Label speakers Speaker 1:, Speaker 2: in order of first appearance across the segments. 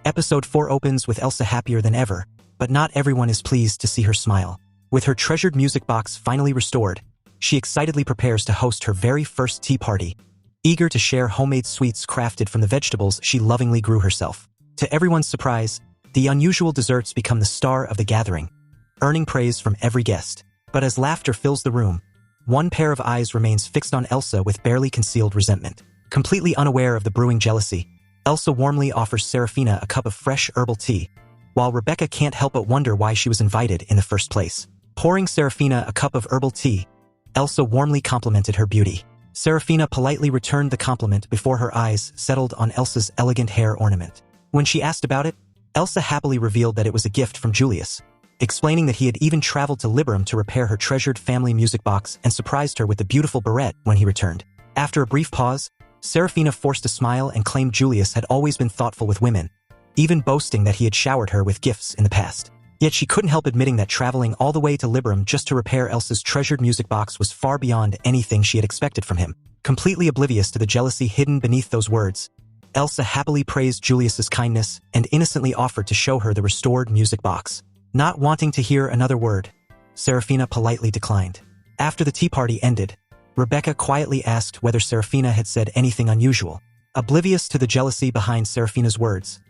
Speaker 1: Episode 4 opens with Elsa happier than ever, but not everyone is pleased to see her smile. With her treasured music box finally restored, she excitedly prepares to host her very first tea party, eager to share homemade sweets crafted from the vegetables she lovingly grew herself. To everyone's surprise, the unusual desserts become the star of the gathering, earning praise from every guest. But as laughter fills the room, one pair of eyes remains fixed on Elsa with barely concealed resentment. Completely unaware of the brewing jealousy, Elsa warmly offers Serafina a cup of fresh herbal tea, while Rebecca can't help but wonder why she was invited in the first place. Pouring Serafina a cup of herbal tea, Elsa warmly complimented her beauty. Serafina politely returned the compliment before her eyes settled on Elsa's elegant hair ornament. When she asked about it, Elsa happily revealed that it was a gift from Julius, explaining that he had even traveled to Liberum to repair her treasured family music box and surprised her with the beautiful barrette when he returned. After a brief pause, Serafina forced a smile and claimed Julius had always been thoughtful with women, even boasting that he had showered her with gifts in the past. Yet she couldn't help admitting that traveling all the way to Liberum just to repair Elsa's treasured music box was far beyond anything she had expected from him. Completely oblivious to the jealousy hidden beneath those words, Elsa happily praised Julius's kindness and innocently offered to show her the restored music box. Not wanting to hear another word, Serafina politely declined. After the tea party ended, Rebecca quietly asked whether Serafina had said anything unusual. Oblivious to the jealousy behind Serafina's words,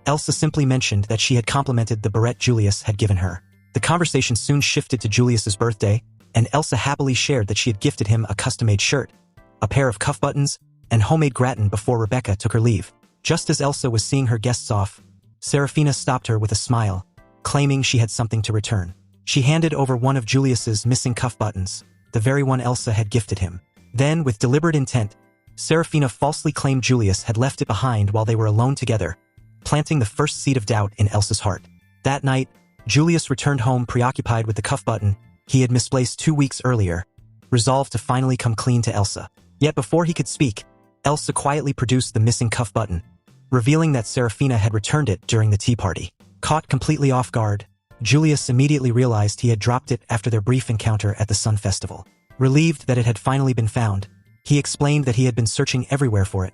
Speaker 1: Elsa simply mentioned that she had complimented the barrette Julius had given her. The conversation soon shifted to Julius's birthday, and Elsa happily shared that she had gifted him a custom-made shirt, a pair of cuff buttons, and homemade gratin before Rebecca took her leave. Just as Elsa was seeing her guests off, Serafina stopped her with a smile, claiming she had something to return. She handed over one of Julius's missing cuff buttons, the very one Elsa had gifted him. Then, with deliberate intent, Serafina falsely claimed Julius had left it behind while they were alone together, planting the first seed of doubt in Elsa's heart. That night, Julius returned home preoccupied with the cuff button he had misplaced 2 weeks earlier, resolved to finally come clean to Elsa. Yet before he could speak, Elsa quietly produced the missing cuff button, revealing that Serafina had returned it during the tea party. Caught completely off guard, Julius immediately realized he had dropped it after their brief encounter at the Sun Festival. Relieved that it had finally been found, he explained that he had been searching everywhere for it,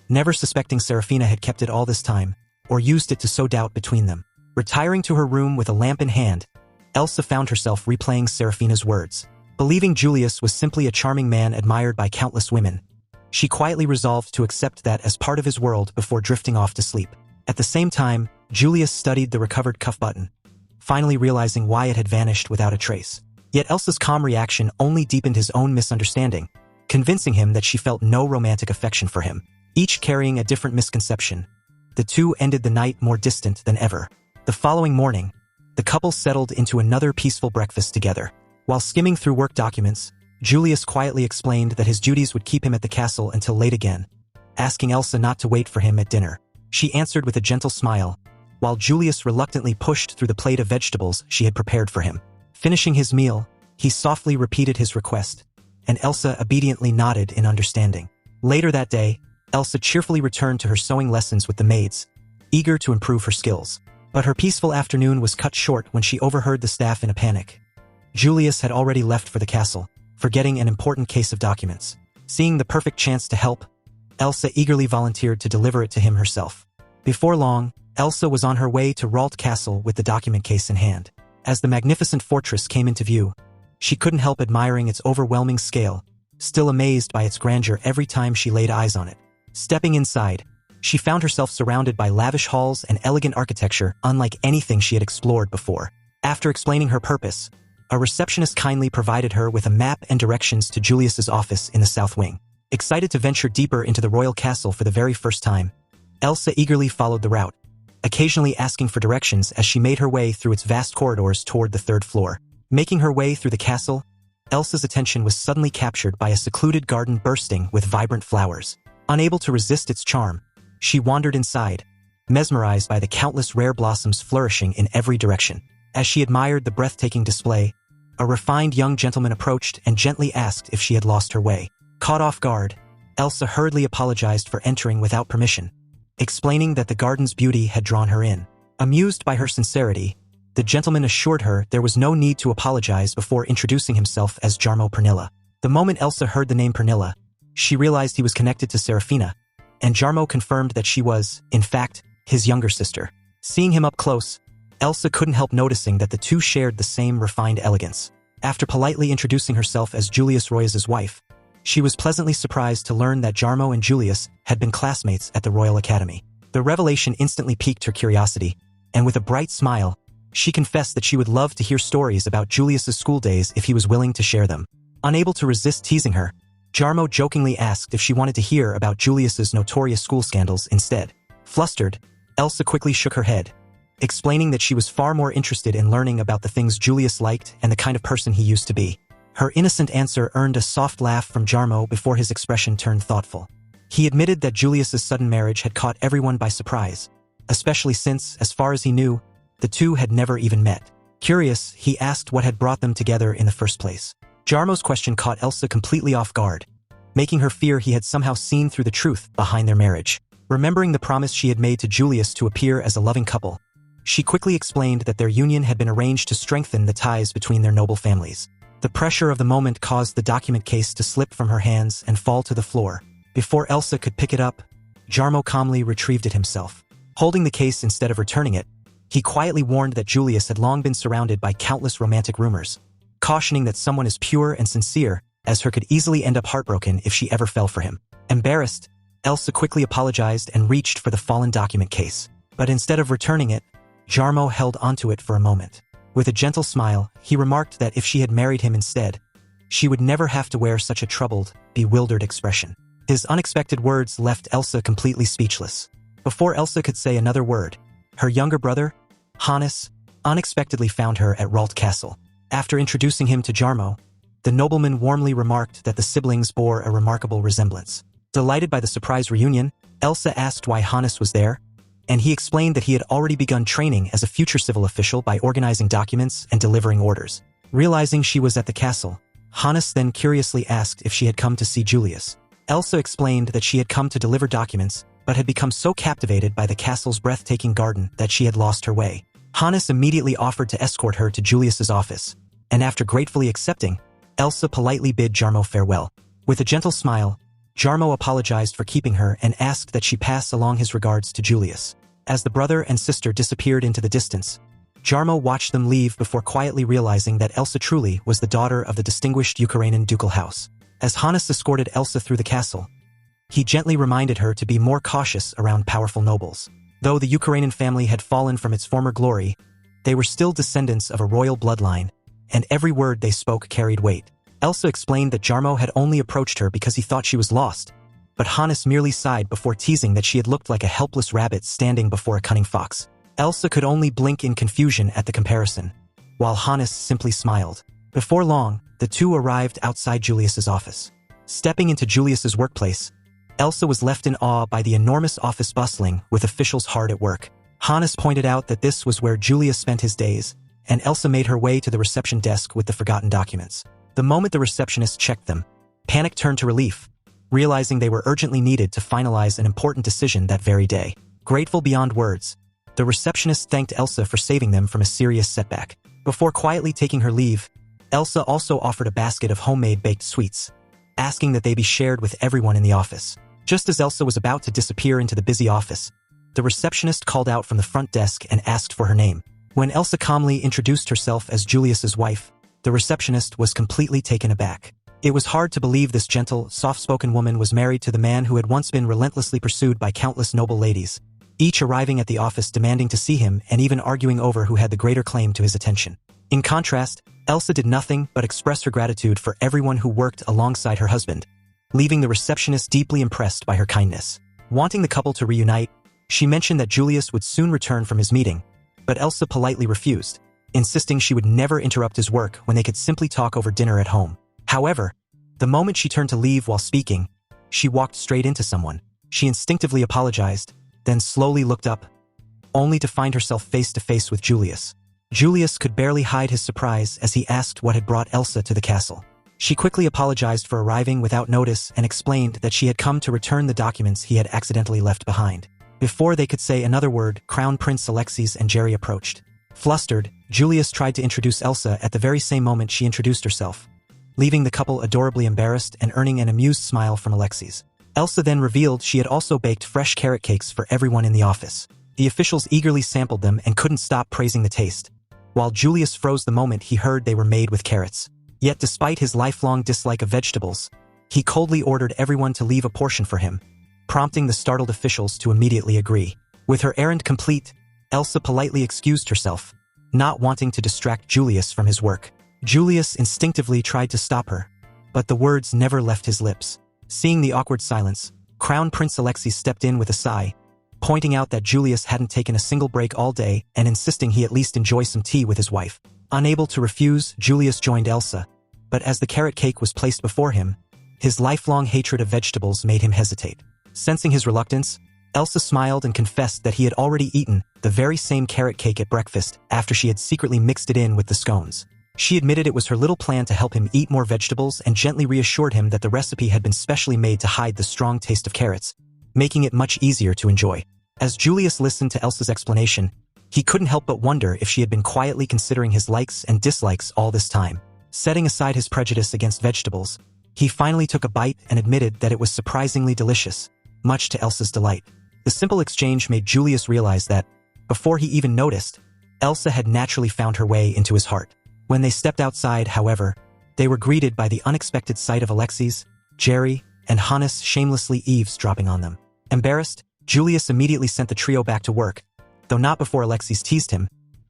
Speaker 1: never suspecting Serafina had kept it all this time, or used it to sow doubt between them. Retiring to her room with a lamp in hand, Elsa found herself replaying Serafina's words. Believing Julius was simply a charming man admired by countless women, she quietly resolved to accept that as part of his world before drifting off to sleep. At the same time, Julius studied the recovered cuff button, finally realizing why it had vanished without a trace. Yet Elsa's calm reaction only deepened his own misunderstanding, convincing him that she felt no romantic affection for him. Each carrying a different misconception, the two ended the night more distant than ever. The following morning, the couple settled into another peaceful breakfast together. While skimming through work documents, Julius quietly explained that his duties would keep him at the castle until late again, asking Elsa not to wait for him at dinner. She answered with a gentle smile, while Julius reluctantly pushed through the plate of vegetables she had prepared for him. Finishing his meal, he softly repeated his request, and Elsa obediently nodded in understanding. Later that day, Elsa cheerfully returned to her sewing lessons with the maids, eager to improve her skills. But her peaceful afternoon was cut short when she overheard the staff in a panic. Julius had already left for the castle, forgetting an important case of documents. Seeing the perfect chance to help, Elsa eagerly volunteered to deliver it to him herself. Before long, Elsa was on her way to Ralt Castle with the document case in hand. As the magnificent fortress came into view, she couldn't help admiring its overwhelming scale, still amazed by its grandeur every time she laid eyes on it. Stepping inside, she found herself surrounded by lavish halls and elegant architecture unlike anything she had explored before. After explaining her purpose, a receptionist kindly provided her with a map and directions to Julius's office in the south wing. Excited to venture deeper into the royal castle for the very first time, Elsa eagerly followed the route, occasionally asking for directions as she made her way through its vast corridors toward the third floor. Making her way through the castle, Elsa's attention was suddenly captured by a secluded garden bursting with vibrant flowers. Unable to resist its charm, she wandered inside, mesmerized by the countless rare blossoms flourishing in every direction. As she admired the breathtaking display, a refined young gentleman approached and gently asked if she had lost her way. Caught off guard, Elsa hurriedly apologized for entering without permission, explaining that the garden's beauty had drawn her in. Amused by her sincerity, the gentleman assured her there was no need to apologize before introducing himself as Jarmmo Pernilla. The moment Elsa heard the name Pernilla, she realized he was connected to Serafina, and Jarmmo confirmed that she was, in fact, his younger sister. Seeing him up close, Elsa couldn't help noticing that the two shared the same refined elegance. After politely introducing herself as Julius Royas's wife, she was pleasantly surprised to learn that Jarmmo and Julius had been classmates at the Royal Academy. The revelation instantly piqued her curiosity, and with a bright smile, she confessed that she would love to hear stories about Julius's school days if he was willing to share them. Unable to resist teasing her, Jarmmo jokingly asked if she wanted to hear about Julius's notorious school scandals instead. Flustered, Elsa quickly shook her head, explaining that she was far more interested in learning about the things Julius liked and the kind of person he used to be. Her innocent answer earned a soft laugh from Jarmmo before his expression turned thoughtful. He admitted that Julius's sudden marriage had caught everyone by surprise, especially since, as far as he knew, the two had never even met. Curious, he asked what had brought them together in the first place. Jarmo's question caught Elsa completely off guard, making her fear he had somehow seen through the truth behind their marriage. Remembering the promise she had made to Julius to appear as a loving couple, she quickly explained that their union had been arranged to strengthen the ties between their noble families. The pressure of the moment caused the document case to slip from her hands and fall to the floor. Before Elsa could pick it up, Jarmmo calmly retrieved it himself. Holding the case instead of returning it, he quietly warned that Julius had long been surrounded by countless romantic rumors, cautioning that someone as pure and sincere as her could easily end up heartbroken if she ever fell for him. Embarrassed, Elsa quickly apologized and reached for the fallen document case. But instead of returning it, Jarmmo held onto it for a moment. With a gentle smile, he remarked that if she had married him instead, she would never have to wear such a troubled, bewildered expression. His unexpected words left Elsa completely speechless. Before Elsa could say another word, her younger brother, Hannes, unexpectedly found her at Ralt Castle. After introducing him to Jarmmo, the nobleman warmly remarked that the siblings bore a remarkable resemblance. Delighted by the surprise reunion, Elsa asked why Hannes was there, and he explained that he had already begun training as a future civil official by organizing documents and delivering orders. Realizing she was at the castle, Hannes then curiously asked if she had come to see Julius. Elsa explained that she had come to deliver documents, but had become so captivated by the castle's breathtaking garden that she had lost her way. Hannes immediately offered to escort her to Julius's office, and after gratefully accepting, Elsa politely bid Jarmmo farewell. With a gentle smile, Jarmmo apologized for keeping her and asked that she pass along his regards to Julius. As the brother and sister disappeared into the distance, Jarmmo watched them leave before quietly realizing that Elsa truly was the daughter of the distinguished Ukrainian ducal house. As Hannes escorted Elsa through the castle, he gently reminded her to be more cautious around powerful nobles. Though the Ukrainian family had fallen from its former glory, they were still descendants of a royal bloodline, and every word they spoke carried weight. Elsa explained that Jarmmo had only approached her because he thought she was lost, but Hannes merely sighed before teasing that she had looked like a helpless rabbit standing before a cunning fox. Elsa could only blink in confusion at the comparison, while Hannes simply smiled. Before long, the two arrived outside Julius's office. Stepping into Julius's workplace, Elsa was left in awe by the enormous office bustling with officials hard at work. Hannes pointed out that this was where Julius spent his days, and Elsa made her way to the reception desk with the forgotten documents. The moment the receptionist checked them, panic turned to relief, realizing they were urgently needed to finalize an important decision that very day. Grateful beyond words, the receptionist thanked Elsa for saving them from a serious setback. Before quietly taking her leave, Elsa also offered a basket of homemade baked sweets, asking that they be shared with everyone in the office. Just as Elsa was about to disappear into the busy office, the receptionist called out from the front desk and asked for her name. When Elsa calmly introduced herself as Julius's wife, the receptionist was completely taken aback. It was hard to believe this gentle, soft-spoken woman was married to the man who had once been relentlessly pursued by countless noble ladies, each arriving at the office demanding to see him and even arguing over who had the greater claim to his attention. In contrast, Elsa did nothing but express her gratitude for everyone who worked alongside her husband, leaving the receptionist deeply impressed by her kindness. Wanting the couple to reunite, she mentioned that Julius would soon return from his meeting, but Elsa politely refused, insisting she would never interrupt his work when they could simply talk over dinner at home. However, the moment she turned to leave while speaking, she walked straight into someone. She instinctively apologized, then slowly looked up, only to find herself face to face with Julius. Julius could barely hide his surprise as he asked what had brought Elsa to the castle. She quickly apologized for arriving without notice and explained that she had come to return the documents he had accidentally left behind. Before they could say another word, Crown Prince Alexis and Jerry approached. Flustered, Julius tried to introduce Elsa at the very same moment she introduced herself, leaving the couple adorably embarrassed and earning an amused smile from Alexis. Elsa then revealed she had also baked fresh carrot cakes for everyone in the office. The officials eagerly sampled them and couldn't stop praising the taste, while Julius froze the moment he heard they were made with carrots. Yet despite his lifelong dislike of vegetables, he coldly ordered everyone to leave a portion for him, prompting the startled officials to immediately agree. With her errand complete, Elsa politely excused herself, not wanting to distract Julius from his work. Julius instinctively tried to stop her, but the words never left his lips. Seeing the awkward silence, Crown Prince Alexei stepped in with a sigh, pointing out that Julius hadn't taken a single break all day and insisting he at least enjoy some tea with his wife. Unable to refuse, Julius joined Elsa, but as the carrot cake was placed before him, his lifelong hatred of vegetables made him hesitate. Sensing his reluctance, Elsa smiled and confessed that he had already eaten the very same carrot cake at breakfast after she had secretly mixed it in with the scones. She admitted it was her little plan to help him eat more vegetables and gently reassured him that the recipe had been specially made to hide the strong taste of carrots, making it much easier to enjoy. As Julius listened to Elsa's explanation, he couldn't help but wonder if she had been quietly considering his likes and dislikes all this time. Setting aside his prejudice against vegetables, he finally took a bite and admitted that it was surprisingly delicious, much to Elsa's delight. The simple exchange made Julius realize that, before he even noticed, Elsa had naturally found her way into his heart. When they stepped outside, however, they were greeted by the unexpected sight of Alexis, Jerry, and Hannes shamelessly eavesdropping on them. Embarrassed, Julius immediately sent the trio back to work, though not before Alexis teased him.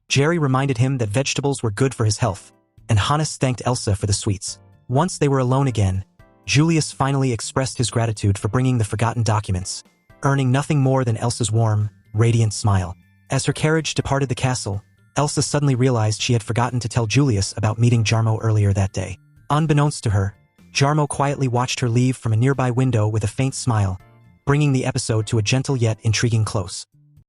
Speaker 1: Jerry reminded him that vegetables were good for his health, and Hannes thanked Elsa for the sweets. Once they were alone again, Julius finally expressed his gratitude for bringing the forgotten documents, earning nothing more than Elsa's warm, radiant smile. As her carriage departed the castle, Elsa suddenly realized she had forgotten to tell Julius about meeting Jarmmo earlier that day. Unbeknownst to her, Jarmmo quietly watched her leave from a nearby window with a faint smile, bringing the episode to a gentle yet intriguing close.